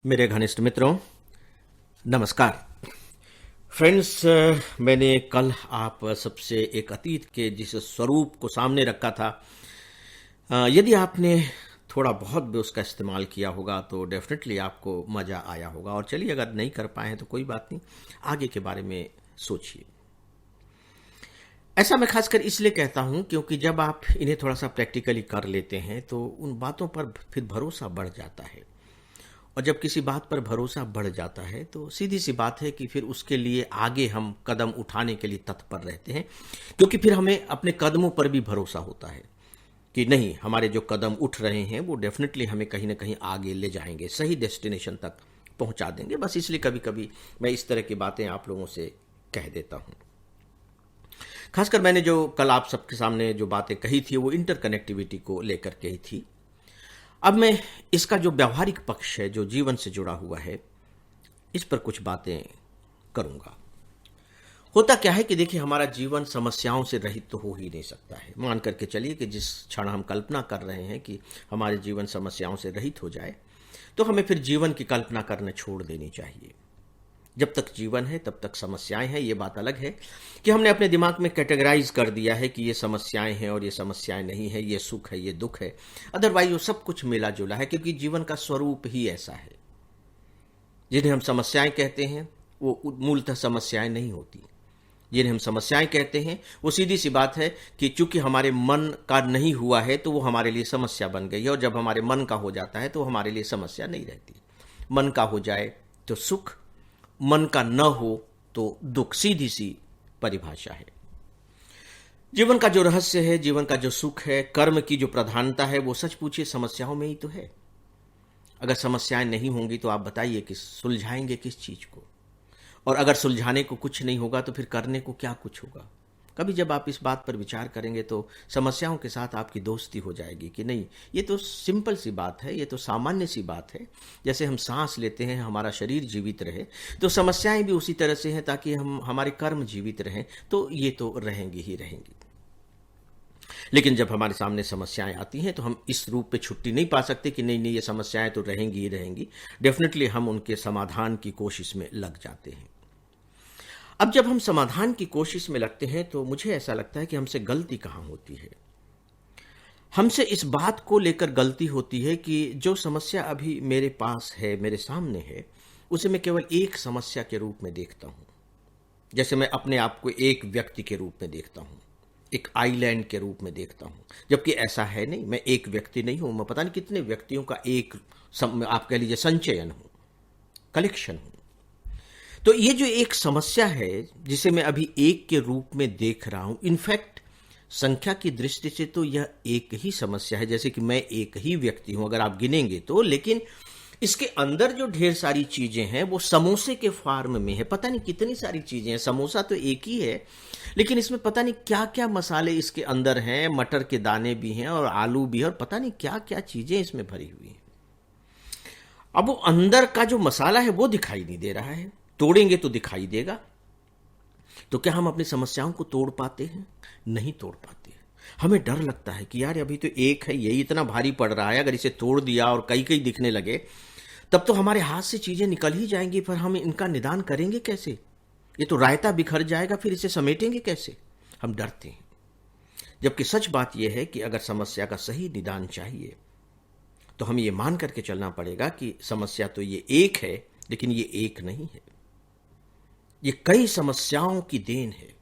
मेरे घनिष्ठ मित्रों, नमस्कार। फ्रेंड्स, मैंने कल आप सबसे एक अतीत के जिस स्वरूप को सामने रखा था, यदि आपने थोड़ा बहुत भी उसका इस्तेमाल किया होगा तो डेफिनेटली आपको मज़ा आया होगा। और चलिए, अगर नहीं कर पाए हैं तो कोई बात नहीं, आगे के बारे में सोचिए। ऐसा मैं खासकर इसलिए कहता हूं क्योंकि जब आप इन्हें थोड़ा सा प्रैक्टिकली कर लेते हैं तो उन बातों पर फिर भरोसा बढ़ जाता है। और जब किसी बात पर भरोसा बढ़ जाता है तो सीधी सी बात है कि फिर उसके लिए आगे हम कदम उठाने के लिए तत्पर रहते हैं, क्योंकि फिर हमें अपने कदमों पर भी भरोसा होता है कि नहीं, हमारे जो कदम उठ रहे हैं वो डेफिनेटली हमें कहीं ना कहीं आगे ले जाएंगे, सही डेस्टिनेशन तक पहुंचा देंगे। बस इसलिए कभी कभी मैं इस तरह की बातें आप लोगों से कह देता हूं। खासकर मैंने जो कल आप सबके सामने जो बातें कही थी वो इंटरकनेक्टिविटी को लेकर कही थी। अब मैं इसका जो व्यावहारिक पक्ष है, जो जीवन से जुड़ा हुआ है, इस पर कुछ बातें करूंगा। होता क्या है कि देखिए, हमारा जीवन समस्याओं से रहित तो हो ही नहीं सकता है। मान करके चलिए कि जिस क्षण हम कल्पना कर रहे हैं कि हमारे जीवन समस्याओं से रहित हो जाए, तो हमें फिर जीवन की कल्पना करना छोड़ देनी चाहिए। जब तक जीवन है तब तक समस्याएं हैं। ये बात अलग है कि हमने अपने दिमाग में कैटेगराइज कर दिया है कि ये समस्याएं हैं और ये समस्याएं नहीं है, ये सुख है, ये दुख है। अदरवाइज वो सब कुछ मिला जुला है, क्योंकि जीवन का स्वरूप ही ऐसा है। जिन्हें हम समस्याएं कहते हैं वो मूलतः समस्याएं नहीं होती। जिन्हें हम समस्याएं कहते हैं वो सीधी सी बात है कि चूंकि हमारे मन का नहीं हुआ है तो वो हमारे लिए समस्या बन गई है, और जब हमारे मन का हो जाता है तो वो हमारे लिए समस्या नहीं रहती। मन का हो जाए तो सुख, मन का न हो तो दुख, सीधी सी परिभाषा है। जीवन का जो रहस्य है, जीवन का जो सुख है, कर्म की जो प्रधानता है, वो सच पूछिए समस्याओं में ही तो है। अगर समस्याएं नहीं होंगी तो आप बताइए कि सुलझाएंगे किस चीज को? और अगर सुलझाने को कुछ नहीं होगा तो फिर करने को क्या कुछ होगा? कभी जब आप इस बात पर विचार करेंगे तो समस्याओं के साथ आपकी दोस्ती हो जाएगी कि नहीं, ये तो सिंपल सी बात है, ये तो सामान्य सी बात है। जैसे हम सांस लेते हैं, हमारा शरीर जीवित रहे, तो समस्याएं भी उसी तरह से हैं, ताकि हम हमारे कर्म जीवित रहें, तो ये तो रहेंगी ही रहेंगी। लेकिन जब हमारे सामने समस्याएं आती हैं तो हम इस रूप पे छुट्टी नहीं पा सकते कि नहीं नहीं, ये समस्याएं तो रहेंगी ही रहेंगी। डेफिनेटली हम उनके समाधान की कोशिश में लग जाते हैं। अब जब हम समाधान की कोशिश में लगते हैं तो मुझे ऐसा लगता है कि हमसे गलती कहाँ होती है। हमसे इस बात को लेकर गलती होती है कि जो समस्या अभी मेरे पास है, मेरे सामने है, उसे मैं केवल एक समस्या के रूप में देखता हूं। जैसे मैं अपने आप को एक व्यक्ति के रूप में देखता हूं, एक आइलैंड के रूप में देखता हूं, जबकि ऐसा है नहीं। मैं एक व्यक्ति नहीं हूं, मैं पता नहीं कितने व्यक्तियों का एक आप कह लीजिए संचयन हूं, कलेक्शन हूं। तो ये जो एक समस्या है जिसे मैं अभी एक के रूप में देख रहा हूं, इनफैक्ट संख्या की दृष्टि से तो यह एक ही समस्या है, जैसे कि मैं एक ही व्यक्ति हूं अगर आप गिनेंगे तो। लेकिन इसके अंदर जो ढेर सारी चीजें हैं वो समोसे के फॉर्म में है। पता नहीं कितनी सारी चीजें हैं। समोसा तो एक ही है, लेकिन इसमें पता नहीं क्या क्या मसाले इसके अंदर हैं। मटर के दाने भी हैं और आलू भी है, और पता नहीं क्या क्या चीजें इसमें भरी हुई हैं। अब वो अंदर का जो मसाला है वो दिखाई नहीं दे रहा है, तोड़ेंगे तो दिखाई देगा। तो क्या हम अपनी समस्याओं को तोड़ पाते हैं? नहीं तोड़ पाते। हमें डर लगता है कि यार अभी तो एक है, यही इतना भारी पड़ रहा है, अगर इसे तोड़ दिया और कई कई दिखने लगे तब तो हमारे हाथ से चीजें निकल ही जाएंगी, पर हम इनका निदान करेंगे कैसे? ये तो रायता बिखर जाएगा, फिर इसे समेटेंगे कैसे? हम डरते हैं। जबकि सच बात यह है कि अगर समस्या का सही निदान चाहिए तो हमें यह मान करके चलना पड़ेगा कि समस्या तो ये एक है, लेकिन ये एक नहीं है, ये कई समस्याओं की देन है।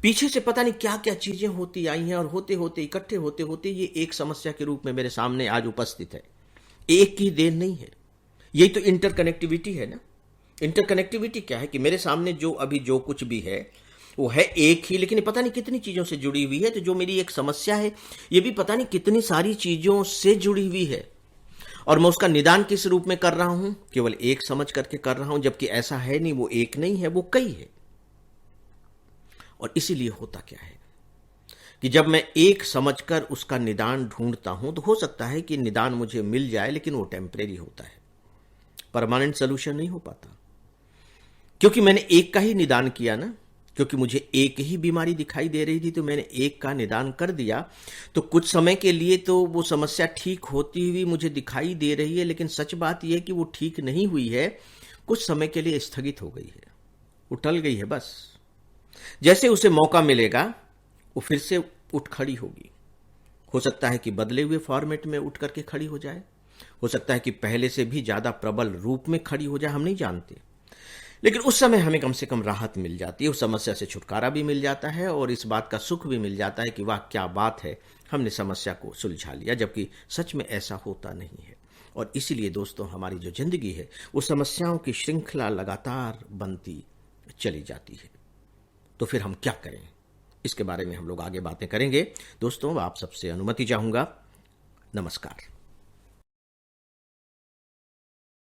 पीछे से पता नहीं क्या क्या चीजें होती आई हैं, और होते होते, इकट्ठे होते होते ये एक समस्या के रूप में मेरे सामने आज उपस्थित है। एक की देन नहीं है। यही तो इंटरकनेक्टिविटी है ना। इंटरकनेक्टिविटी क्या है कि मेरे सामने जो अभी जो कुछ भी है वो है एक ही, लेकिन पता नहीं कितनी चीजों से जुड़ी हुई है। तो जो मेरी एक समस्या है ये भी पता नहीं कितनी सारी चीजों से जुड़ी हुई है, और मैं उसका निदान किस रूप में कर रहा हूं? केवल एक समझ करके कर रहा हूं, जबकि ऐसा है नहीं। वो एक नहीं है, वो कई है। और इसीलिए होता क्या है कि जब मैं एक समझकर उसका निदान ढूंढता हूं तो हो सकता है कि निदान मुझे मिल जाए, लेकिन वो टेम्परेरी होता है, परमानेंट सोल्यूशन नहीं हो पाता। क्योंकि मैंने एक का ही निदान किया ना, क्योंकि मुझे एक ही बीमारी दिखाई दे रही थी तो मैंने एक का निदान कर दिया। तो कुछ समय के लिए तो वो समस्या ठीक होती हुई मुझे दिखाई दे रही है, लेकिन सच बात यह है कि वो ठीक नहीं हुई है, कुछ समय के लिए स्थगित हो गई है, वो टल गई है बस। जैसे उसे मौका मिलेगा वो फिर से उठ खड़ी होगी। हो सकता है कि बदले हुए फॉर्मेट में उठ करके खड़ी हो जाए, हो सकता है कि पहले से भी ज्यादा प्रबल रूप में खड़ी हो जाए, हम नहीं जानते। लेकिन उस समय हमें कम से कम राहत मिल जाती है, उस समस्या से छुटकारा भी मिल जाता है और इस बात का सुख भी मिल जाता है कि वाह क्या बात है, हमने समस्या को सुलझा लिया, जबकि सच में ऐसा होता नहीं है। और इसीलिए दोस्तों, हमारी जो जिंदगी है वो समस्याओं की श्रृंखला लगातार बनती चली जाती है। तो फिर हम क्या करें, इसके बारे में हम लोग आगे बातें करेंगे। दोस्तों, आप सबसे अनुमति चाहूंगा। नमस्कार।